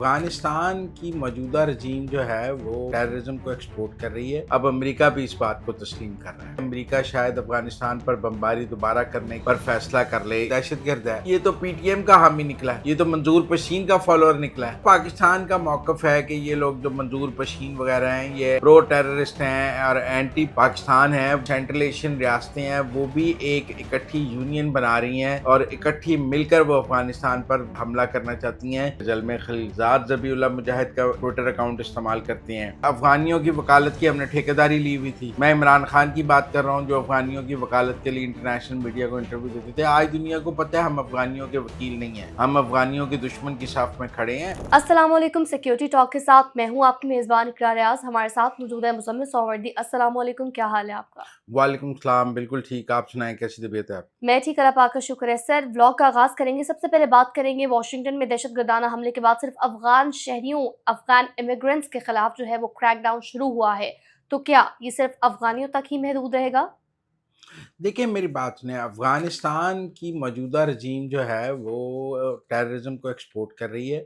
افغانستان کی موجودہ رجیم جو ہے وہ ٹیررزم کو ایکسپورٹ کر رہی ہے۔ اب امریکہ بھی اس بات کو تسلیم کر رہا ہے۔ امریکہ شاید افغانستان پر بمباری دوبارہ کرنے پر فیصلہ کر لے۔ دہشت گرد ہے، یہ تو پی ٹی ایم کا حامی نکلا ہے، یہ تو منظور پشین کا فالوور نکلا ہے۔ پاکستان کا موقف ہے کہ یہ لوگ جو منظور پشین وغیرہ ہیں یہ پرو ٹیررسٹ ہیں اور اینٹی پاکستان ہیں۔ سینٹرل ایشین ریاستیں ہیں، وہ بھی ایک اکٹھی یونین بنا رہی ہیں اور اکٹھی مل کر وہ افغانستان پر حملہ کرنا چاہتی ہیں۔ زلمے خلیلزاد ذبیح اللہ مجاہد کا ٹویٹر اکاؤنٹ استعمال کرتے ہیں۔ افغانیوں کی وکالت کی ہم نے ٹھیکیداری لی ہوئی تھی۔ میں عمران خان کی بات کر رہا ہوں جو افغانیوں کی وکالت کے لیے انٹرنیشنل میڈیا کو انٹرویو دیتے تھے۔ آج دنیا کو پتہ ہے ہم افغانیوں کے وکیل نہیں ہیں، ہم افغانیوں کے دشمن کی صف میں کھڑے ہیں۔ السلام علیکم، سیکیورٹی ٹاک کے ساتھ میں ہوں آپ کی میزبان اقرا ریاض۔ ہمارے ساتھ موجود ہے مزمل سہروردی۔ السلام علیکم، کیا حال ہے آپ کا؟ وعلیکم السلام، بالکل ٹھیک، آپ سنائیں کیسی طبیعت ہے آپ؟ میں ٹھیک، اللہ پاک کا شکر ہے۔ سر، ولاگ کا آغاز کریں گے۔ سب سے پہلے بات کریں گے واشنگٹن میں دہشت گردانہ حملے کے بعد صرف افغان شہریوں، افغان امیگرنٹس کے خلاف جو ہے وہ کریک ڈاؤن شروع ہوا ہے، تو کیا یہ صرف افغانیوں تک ہی محدود رہے گا؟ دیکھیں میری بات سنیں، افغانستان کی موجودہ رجیم جو ہے وہ ٹیررزم کو ایکسپورٹ کر رہی ہے۔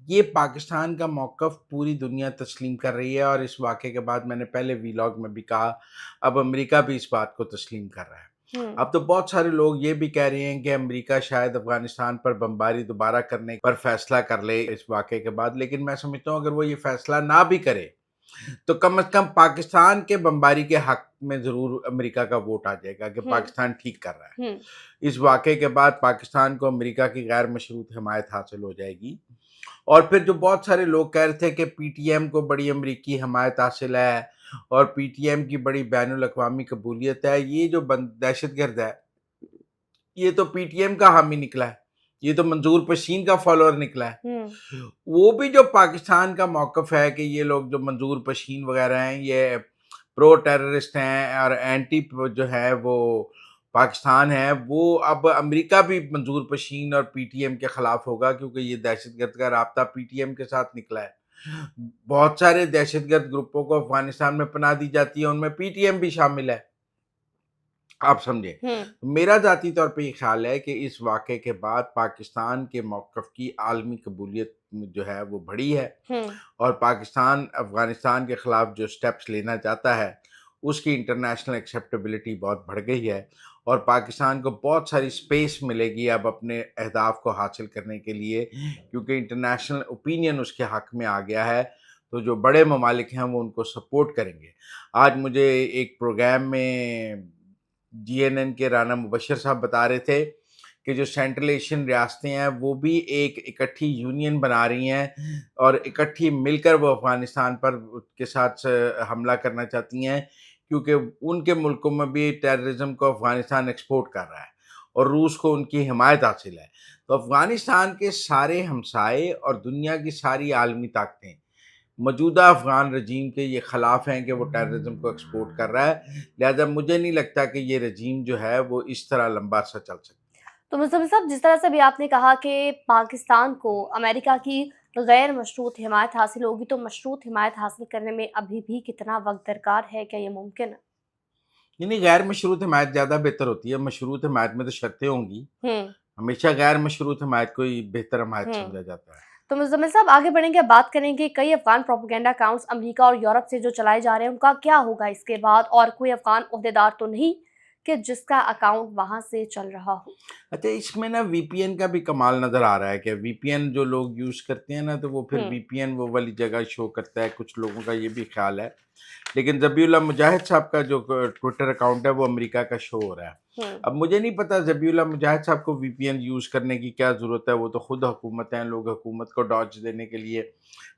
یہ پاکستان کا موقف پوری دنیا تسلیم کر رہی ہے اور اس واقعے کے بعد میں نے پہلے ویلاگ میں بھی کہا، اب امریکہ بھی اس بات کو تسلیم کر رہا ہے۔ اب تو بہت سارے لوگ یہ بھی کہہ رہے ہیں کہ امریکہ شاید افغانستان پر بمباری دوبارہ کرنے پر فیصلہ کر لے اس واقعے کے بعد، لیکن میں سمجھتا ہوں اگر وہ یہ فیصلہ نہ بھی کرے تو کم از کم پاکستان کے بمباری کے حق میں ضرور امریکہ کا ووٹ آ جائے گا کہ پاکستان ٹھیک کر رہا ہے۔ اس واقعے کے بعد پاکستان کو امریکہ کی غیر مشروط حمایت حاصل ہو جائے گی۔ اور پھر جو بہت سارے لوگ کہہ رہے تھے کہ پی ٹی ایم کو بڑی امریکی حمایت حاصل ہے اور پی ٹی ایم کی بڑی بین الاقوامی قبولیت ہے، یہ جو دہشت گرد ہے یہ تو پی ٹی ایم کا حامی نکلا ہے، یہ تو منظور پشین کا فالوور نکلا ہے۔ وہ بھی جو پاکستان کا موقف ہے کہ یہ لوگ جو منظور پشین وغیرہ ہیں یہ پرو ٹیررسٹ ہیں اور اینٹی جو ہے وہ پاکستان ہے، وہ اب امریکہ بھی منظور پشین اور پی ٹی ایم کے خلاف ہوگا کیونکہ یہ دہشت گرد کا رابطہ پی ٹی ایم کے ساتھ نکلا ہے۔ بہت سارے دہشت گرد گروپوں کو افغانستان میں پناہ دی جاتی ہے، ان میں پی ٹی ایم بھی شامل ہے، آپ سمجھے۔ میرا ذاتی طور پہ یہ خیال ہے کہ اس واقعے کے بعد پاکستان کے موقف کی عالمی قبولیت جو ہے وہ بڑھی ہے اور پاکستان افغانستان کے خلاف جو سٹیپس لینا چاہتا ہے اس کی انٹرنیشنل ایکسیپٹیبلٹی بہت بڑھ گئی ہے اور پاکستان کو بہت ساری سپیس ملے گی اب اپنے اہداف کو حاصل کرنے کے لیے، کیونکہ انٹرنیشنل اوپینین اس کے حق میں آ گیا ہے، تو جو بڑے ممالک ہیں وہ ان کو سپورٹ کریں گے۔ آج مجھے ایک پروگرام میں جی این این کے رانا مبشر صاحب بتا رہے تھے کہ جو سینٹرل ایشین ریاستیں ہیں وہ بھی ایک اکٹھی یونین بنا رہی ہیں اور اکٹھی مل کر وہ افغانستان پر کے ساتھ حملہ کرنا چاہتی ہیں، کیونکہ ان کے ملکوں میں بھی ٹیررزم کو افغانستان ایکسپورٹ کر رہا ہے اور روس کو ان کی حمایت حاصل ہے۔ تو افغانستان کے سارے ہمسائے اور دنیا کی ساری عالمی طاقتیں موجودہ افغان رجیم کے یہ خلاف ہیں کہ وہ ٹیررزم کو ایکسپورٹ کر رہا ہے، لہذا مجھے نہیں لگتا کہ یہ رجیم جو ہے وہ اس طرح لمبا عرصہ چل سکتا۔ تو مزمل صاحب، جس طرح سے بھی آپ نے کہا کہ پاکستان کو امریکہ کی غیر مشروط حمایت حاصل ہوگی، تو مشروط حمایت حاصل کرنے میں ابھی بھی کتنا وقت درکار ہے؟ کیا یہ ممکن ہے؟ یعنی غیر مشروط حمایت زیادہ بہتر ہوتی ہے، مشروط حمایت میں تو شرطیں ہوں گی، ہمیشہ غیر مشروط حمایت کو ہی بہتر حمایت سمجھا جاتا ہے۔ تو مزمل صاحب آگے بڑھیں گے، بات کریں گے کئی افغان پروپیگنڈا اکاؤنٹس امریکہ اور یورپ سے جو چلائے جا رہے ہیں ان کا کیا ہوگا اس کے بعد، اور کوئی افغان عہدیدار تو نہیں کہ جس کا اکاؤنٹ وہاں سے چل رہا ہو؟ اچھا، اس میں نا وی پی این کا بھی کمال نظر آ رہا ہے کہ وی پی این جو لوگ یوز کرتے ہیں نا تو وہ پھر وی پی این وہ والی جگہ شو کرتا ہے، کچھ لوگوں کا یہ بھی خیال ہے، لیکن ذبیح اللہ مجاہد صاحب کا جو ٹویٹر اکاؤنٹ ہے وہ امریکہ کا شو ہو رہا ہے۔ اب مجھے نہیں پتا ذبیح اللہ مجاہد صاحب کو وی پی این یوز کرنے کی کیا ضرورت ہے، وہ تو خود حکومت ہیں، لوگ حکومت کو ڈاج دینے کے لیے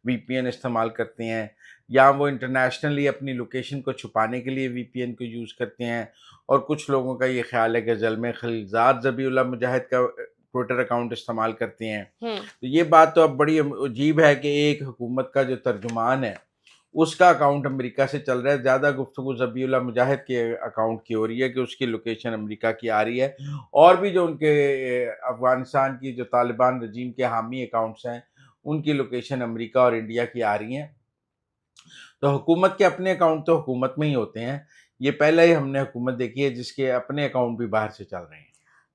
وی پی این استعمال کرتے ہیں، یا وہ انٹرنیشنلی اپنی لوکیشن کو چھپانے کے لیے وی پی این کو یوز کرتے ہیں، اور کچھ لوگوں کا یہ خیال ہے کہ زلمے خلیلزاد ذبیح اللہ مجاہد کا ٹویٹر اکاؤنٹ استعمال کرتے ہیں۔ تو یہ بات تو اب بڑی عجیب ہے کہ ایک حکومت کا جو ترجمان ہے اس کا اکاؤنٹ امریکہ سے چل رہا ہے، زیادہ گفتگو ذبیح اللہ مجاہد کے اکاؤنٹ کی ہو رہی ہے کہ اس کی لوکیشن امریکہ کی آ رہی ہے، اور بھی جو ان کے افغانستان کی جو طالبان رجیم کے حامی اکاؤنٹس ہیں ان کی لوکیشن امریکہ اور انڈیا کی آ رہی ہیں۔ تو حکومت کے اپنے اکاؤنٹ تو حکومت میں ہی ہوتے ہیں، یہ پہلے ہی ہم نے حکومت دیکھی ہے جس کے اپنے اکاؤنٹ بھی باہر سے چل رہے ہیں۔